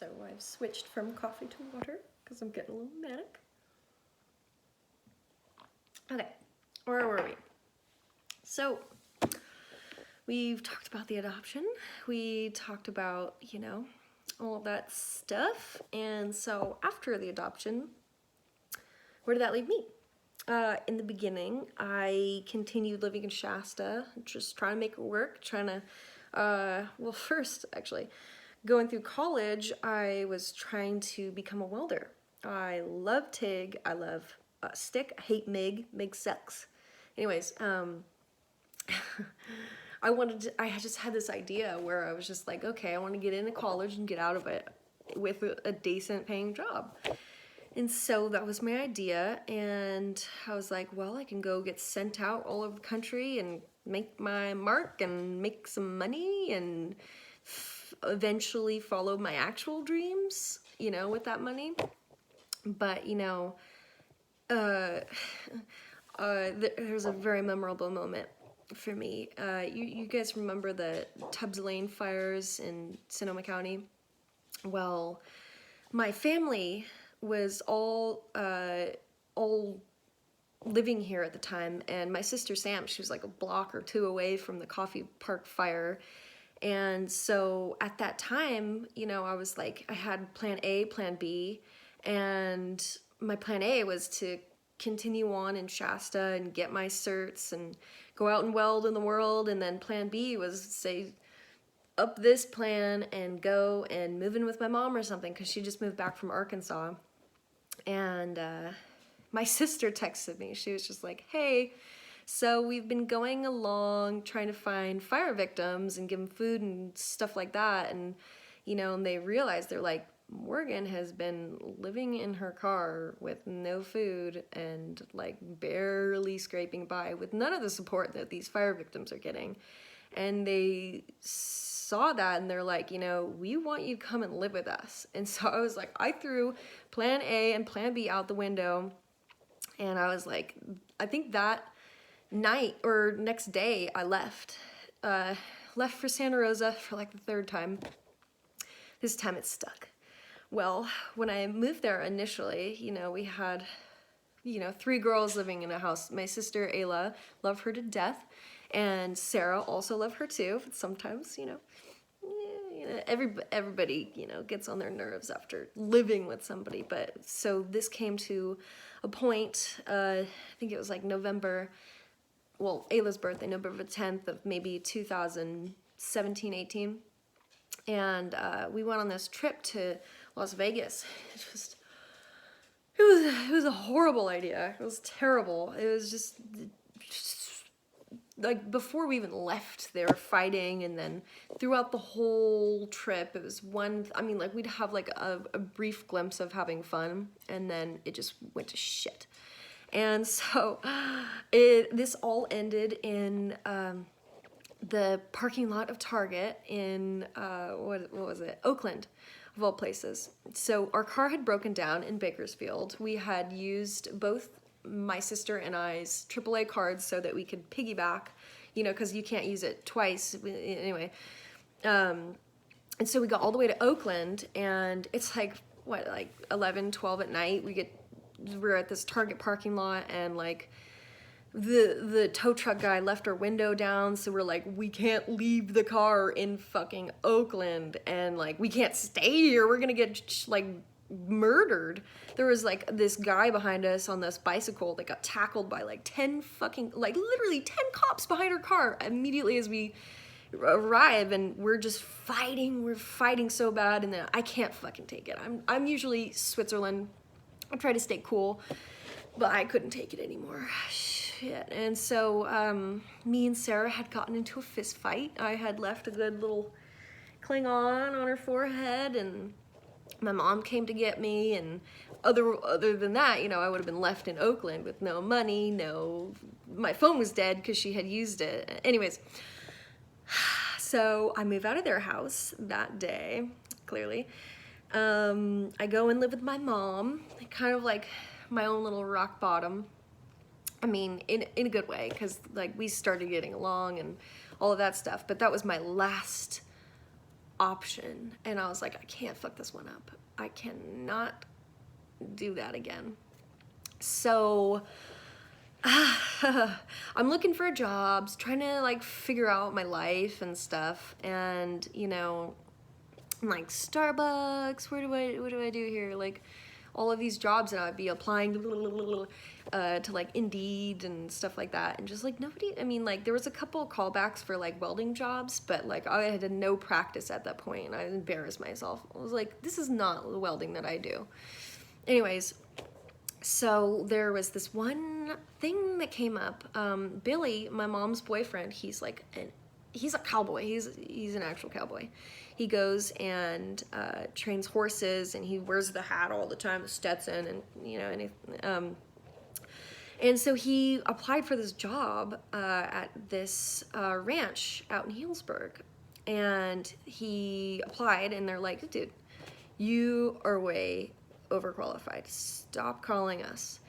So I've switched from coffee to water because I'm getting a little manic. Okay, where were we? So we've talked about the adoption. We talked about, all of that stuff. And so after the adoption, where did that leave me? In the beginning, I continued living in Shasta, just trying to make it work, first, actually, going through college, I was trying to become a welder. I love TIG, I love stick, I hate MIG, MIG sucks. Anyways, I just had this idea where I was just like, okay, I want to get into college and get out of it with a decent paying job. And so that was my idea, and I was like, well, I can go get sent out all over the country and make my mark and make some money and eventually follow my actual dreams, with that money. But, there's a very memorable moment for me. You guys remember the Tubbs Lane fires in Sonoma County? Well, my family was all living here at the time, and my sister Sam, she was like a block or two away from the Coffee Park fire. And so at that time, I was like, I had plan A, plan B, and my plan A was to continue on in Shasta and get my certs and go out and weld in the world, and then plan B was say up this plan and go and move in with my mom or something, because she just moved back from Arkansas. And my sister texted me. She was just like, hey, so we've been going along trying to find fire victims and give them food and stuff like that. And, and they realized, they're like, Morgan has been living in her car with no food and like barely scraping by with none of the support that these fire victims are getting. And they saw that and they're like, we want you to come and live with us. And so I was like, I threw plan A and plan B out the window. And I was like, I think that night or next day I left for Santa Rosa for like the third time. This time it stuck. Well, when I moved there initially, we had, 3 girls living in a house. My sister Ayla, love her to death. And Sarah also loved her too. But sometimes, everybody, gets on their nerves after living with somebody. But so this came to a point, I think it was like Ayla's birthday, November 10th of maybe 2017, 18. And we went on this trip to Las Vegas. It was a horrible idea. It was terrible. It was just like before we even left, they were fighting, and then throughout the whole trip, it was we'd have like a brief glimpse of having fun, and then it just went to shit. And so this all ended in the parking lot of Target in, what was it? Oakland, of all places. So our car had broken down in Bakersfield. We had used both my sister and I's AAA cards so that we could piggyback, because you can't use it twice. Anyway, and so we got all the way to Oakland, and it's like, 11, 12 at night. We're at this Target parking lot, and like, the tow truck guy left our window down, so we're like, we can't leave the car in fucking Oakland, and like, we can't stay here, we're gonna get like murdered. There was like this guy behind us on this bicycle that got tackled by like 10 literally 10 cops behind our car immediately as we arrive, and we're fighting so bad, and then I can't fucking take it. I'm usually Switzerland, I try to stay cool, but I couldn't take it anymore. Shit. And so me and Sarah had gotten into a fist fight. I had left a good little Klingon on her forehead, and my mom came to get me, and other than that, I would have been left in Oakland with no money, my phone was dead because she had used it. Anyways, so I move out of their house that day, clearly. I go and live with my mom, kind of like my own little rock bottom. I mean, in a good way, because like we started getting along and all of that stuff, but that was my last option. And I was like, I can't fuck this one up. I cannot do that again. So I'm looking for jobs, trying to like figure out my life and stuff. And, you know, I'm like, Starbucks, what do I do here? Like all of these jobs, and I'd be applying to like Indeed and stuff like that. And just like nobody, I mean, like there was a couple of callbacks for like welding jobs, but like I had no practice at that point and I embarrassed myself. I was like, this is not the welding that I do. Anyways, so there was this one thing that came up. Billy, my mom's boyfriend, he's a cowboy. He's an actual cowboy. He goes and trains horses, and he wears the hat all the time, the Stetson, and you know, and so he applied for this job at this ranch out in Healdsburg, and he applied, and they're like, dude, you are way overqualified. Stop calling us.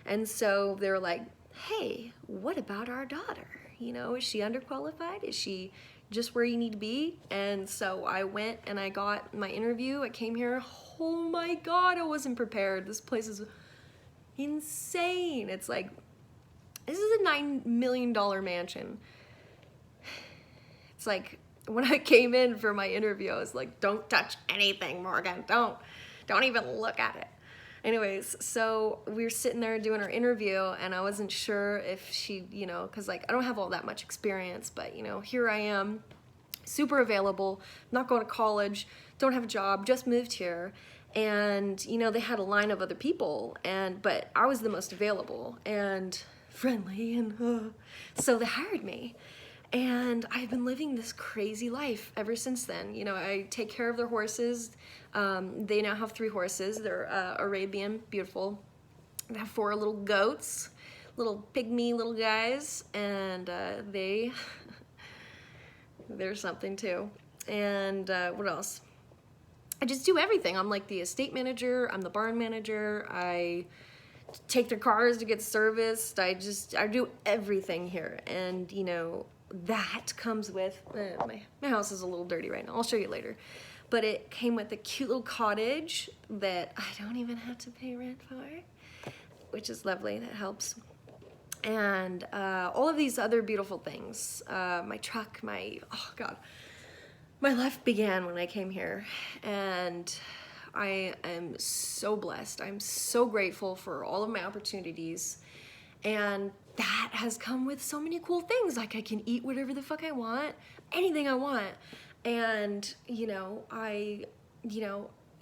And so they're like, hey, what about our daughter? You know, is she underqualified? Is she just where you need to be? And so I went and I got my interview. I came here. Oh my God, I wasn't prepared. This place is insane. It's like, this is a $9 million mansion. It's like, when I came in for my interview, I was like, don't touch anything, Morgan. Don't even look at it. Anyways, so we were sitting there doing our interview, and I wasn't sure if she, you know, because like I don't have all that much experience, but you know, here I am, super available, not going to college, don't have a job, just moved here, and you know, they had a line of other people, but I was the most available and friendly, and so they hired me. And I've been living this crazy life ever since then. You know, I take care of their horses. They now have 3 horses. They're Arabian, beautiful. They have 4 little goats, little pygmy little guys, and they're something too. And what else? I just do everything. I'm like the estate manager. I'm the barn manager. I take their cars to get serviced. I do everything here. And, you know, that comes with, my house is a little dirty right now, I'll show you later, but it came with a cute little cottage that I don't even have to pay rent for, which is lovely, that helps. And all of these other beautiful things, my truck, oh God, my life began when I came here, and I am so blessed. I'm so grateful for all of my opportunities, and that has come with so many cool things. Like I can eat whatever the fuck I want, anything I want. And, you know,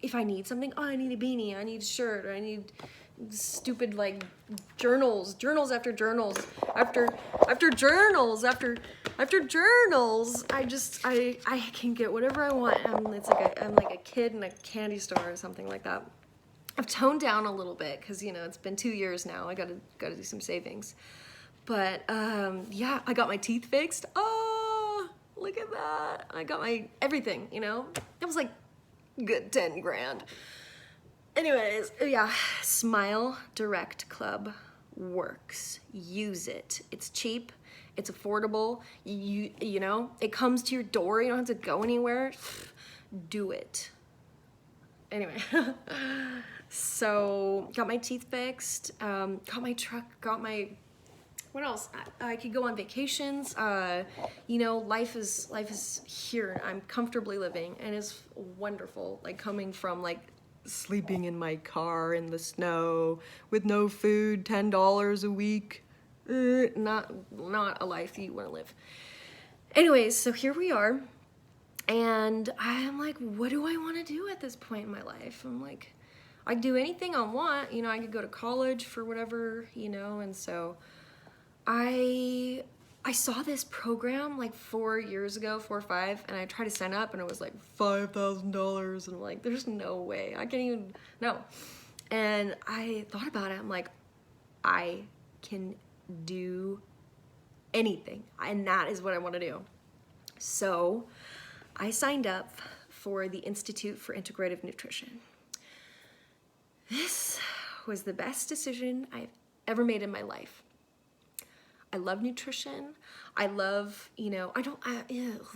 if I need something, oh, I need a beanie, I need a shirt, or I need stupid like journals after journals, after journals, after journals. I can get whatever I want. I'm like a kid in a candy store or something like that. I've toned down a little bit because, you know, it's been 2 years now. I gotta do some savings. But yeah, I got my teeth fixed. Oh, look at that. I got my everything, you know. It was like good 10 grand. Anyways, yeah, Smile Direct Club works. Use it. It's cheap. It's affordable. You know, it comes to your door. You don't have to go anywhere. Do it. Anyway. So got my teeth fixed, got my truck, what else? I could go on vacations. You know, life is here. I'm comfortably living, and it's wonderful. Like coming from like sleeping in my car in the snow with no food, $10 a week. Not a life you want to live. Anyways, so here we are, and I'm like, what do I want to do at this point in my life? I'm like, I can do anything I want, you know, I could go to college for whatever, you know, and so I saw this program like 4 years ago, 4 or 5, and I tried to sign up and it was like $5,000, and I'm like, there's no way, I can't even, no. And I thought about it, I'm like, I can do anything, and that is what I want to do. So I signed up for the Institute for Integrative Nutrition. This was the best decision I've ever made in my life. I love nutrition. I love, you know,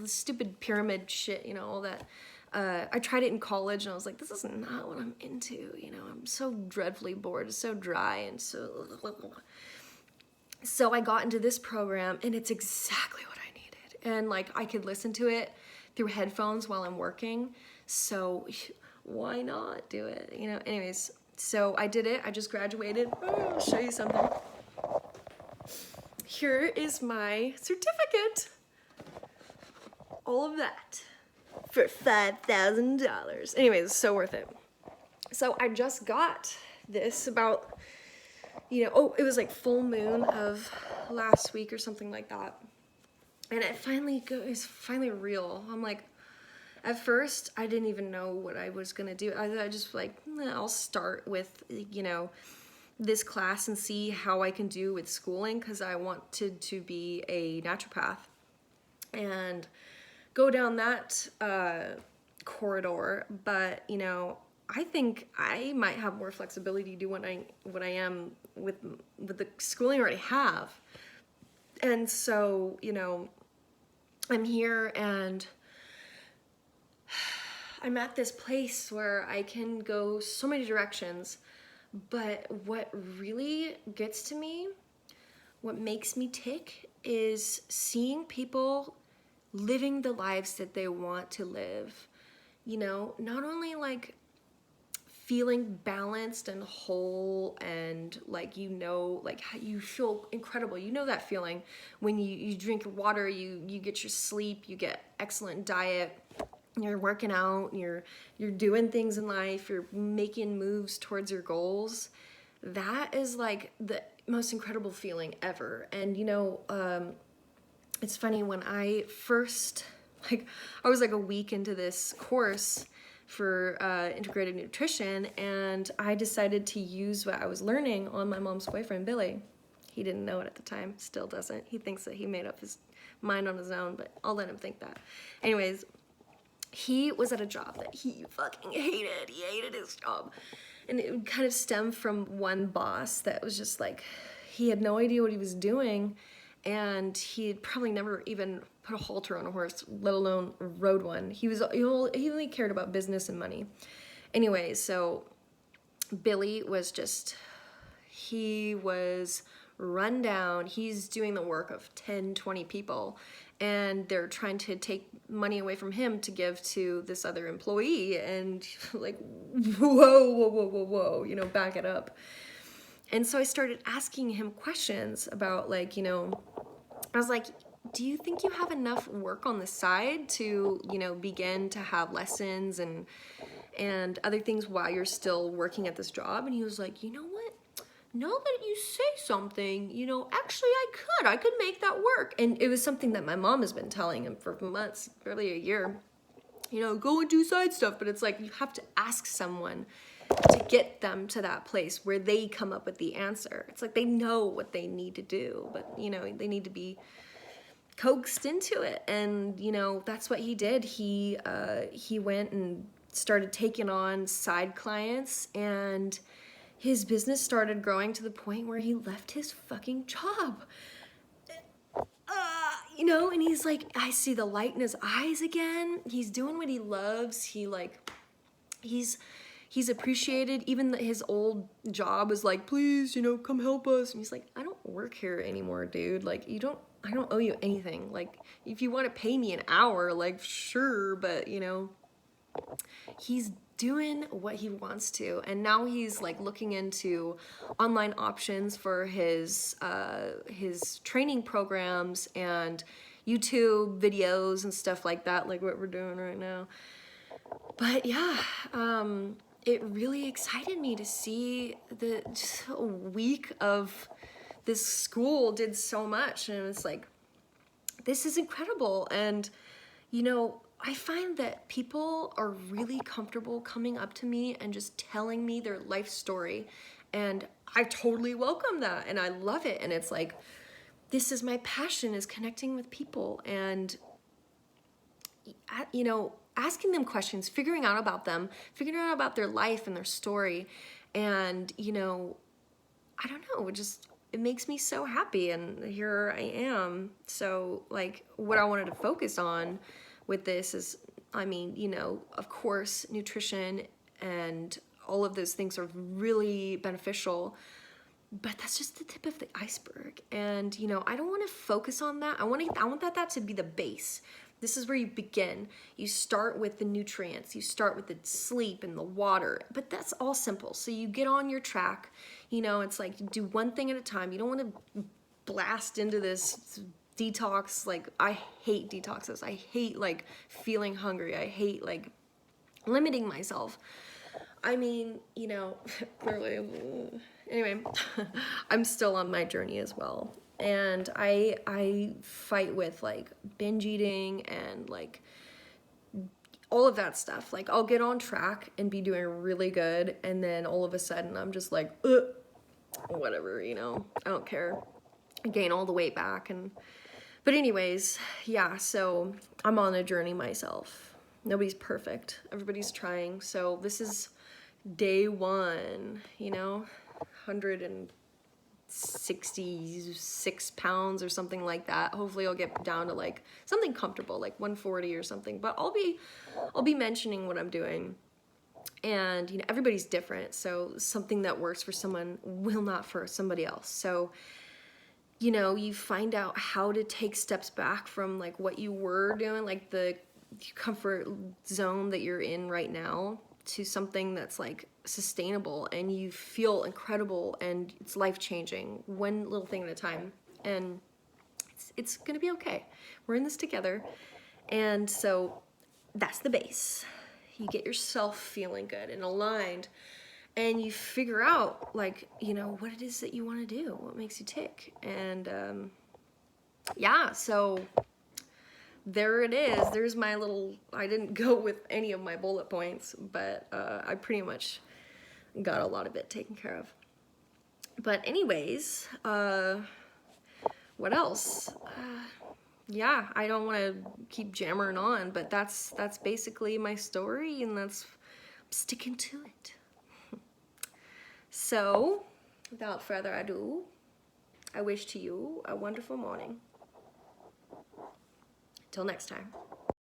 stupid pyramid shit, you know, all that. I tried it in college and I was like, this is not what I'm into, you know, I'm so dreadfully bored, it's so dry and so I got into this program and it's exactly what I needed. And like I could listen to it through headphones while I'm working. So why not do it? You know, anyways, so I did it. I just graduated. I'll show you something. Here is my certificate. All of that for $5,000. Anyways, so worth it. So I just got this about, you know, it was like full moon of last week or something like that. And it was finally real. I'm like, at first I didn't even know what I was gonna do. I just like, I'll start with, you know, this class and see how I can do with schooling, because I wanted to be a naturopath and go down that corridor. But you know, I think I might have more flexibility to do what I am with the schooling I already have. And so, you know, I'm here and I'm at this place where I can go so many directions. But what really gets to me, what makes me tick, is seeing people living the lives that they want to live. You know, not only like feeling balanced and whole and like, you know, like how you feel incredible. You know that feeling when you drink water, you get your sleep, you get excellent diet, you're working out, you're doing things in life, you're making moves towards your goals. That is like the most incredible feeling ever. And you know, it's funny, when I first, like, I was like a week into this course for integrated nutrition, and I decided to use what I was learning on my mom's boyfriend, Billy. He didn't know it at the time, still doesn't. He thinks that he made up his mind on his own, but I'll let him think that. Anyways, he was at a job that he fucking hated. He hated his job. And it would kind of stem from one boss that was just like, he had no idea what he was doing, and he had probably never even put a halter on a horse, let alone rode one. He only cared about business and money. Anyway, so Billy was just, he was run down. He's doing the work of 10, 20 people, and they're trying to take money away from him to give to this other employee. And like, whoa, you know, back it up. And so I started asking him questions about, like, you know, I was like, do you think you have enough work on the side to, you know, begin to have lessons and other things while you're still working at this job? And he was like, you know what? Now that you say something, you know, actually I could make that work. And it was something that my mom has been telling him for months, barely a year, you know, go and do side stuff. But it's like, you have to ask someone to get them to that place where they come up with the answer. It's like they know what they need to do, but you know, they need to be coaxed into it. And you know, that's what he did. He went and started taking on side clients, and his business started growing to the point where he left his fucking job. You know, and he's like, I see the light in his eyes again. He's doing what he loves. He's appreciated. Even his old job was like, please, you know, come help us. And he's like, I don't work here anymore, dude. Like, I don't owe you anything. Like, if you want to pay me an hour, like, sure, but you know, he's doing what he wants to. And now he's like looking into online options for his training programs and YouTube videos and stuff like that, like what we're doing right now. But yeah, it really excited me to see the just a week of this school did so much. And it's like, this is incredible. And you know, I find that people are really comfortable coming up to me and just telling me their life story. And I totally welcome that. And I love it. And it's like, this is my passion, is connecting with people and, you know, asking them questions, figuring out about them, figuring out about their life and their story. And, you know, I don't know, just it makes me so happy, and here I am. So like what I wanted to focus on with this is, I mean, you know, of course, nutrition and all of those things are really beneficial, but that's just the tip of the iceberg. And you know, I don't want to focus on that. I want that to be the base. This is where you begin. You start with the nutrients, you start with the sleep and the water, but that's all simple. So you get on your track, you know, it's like you do one thing at a time. You don't want to blast into this detox. Like, I hate detoxes. I hate like feeling hungry. I hate like limiting myself. I mean, you know, clearly, anyway, I'm still on my journey as well. And I fight with like binge eating and like all of that stuff. Like, I'll get on track and be doing really good, and then all of a sudden I'm just like, whatever, you know, I don't care. I gain all the weight back. And but anyways, yeah, so I'm on a journey myself. Nobody's perfect. Everybody's trying. So this is day one, you know, 166 pounds or something like that. Hopefully I'll get down to like something comfortable, like 140 or something, but I'll be mentioning what I'm doing. And you know, everybody's different, so something that works for someone will not for somebody else. So you know, you find out how to take steps back from like what you were doing, like the comfort zone that you're in right now, to something that's like sustainable, and you feel incredible, and it's life-changing, one little thing at a time. And it's gonna be okay. We're in this together. And so that's the base. You get yourself feeling good and aligned, and you figure out like, you know, what it is that you want to do, what makes you tick. And yeah, so there it is. There's my little, I didn't go with any of my bullet points, but I pretty much got a lot of it taken care of. But anyways, what else? Yeah, I don't want to keep jammering on, but that's basically my story, and I'm sticking to it. So, without further ado, I wish to you a wonderful morning. Till next time.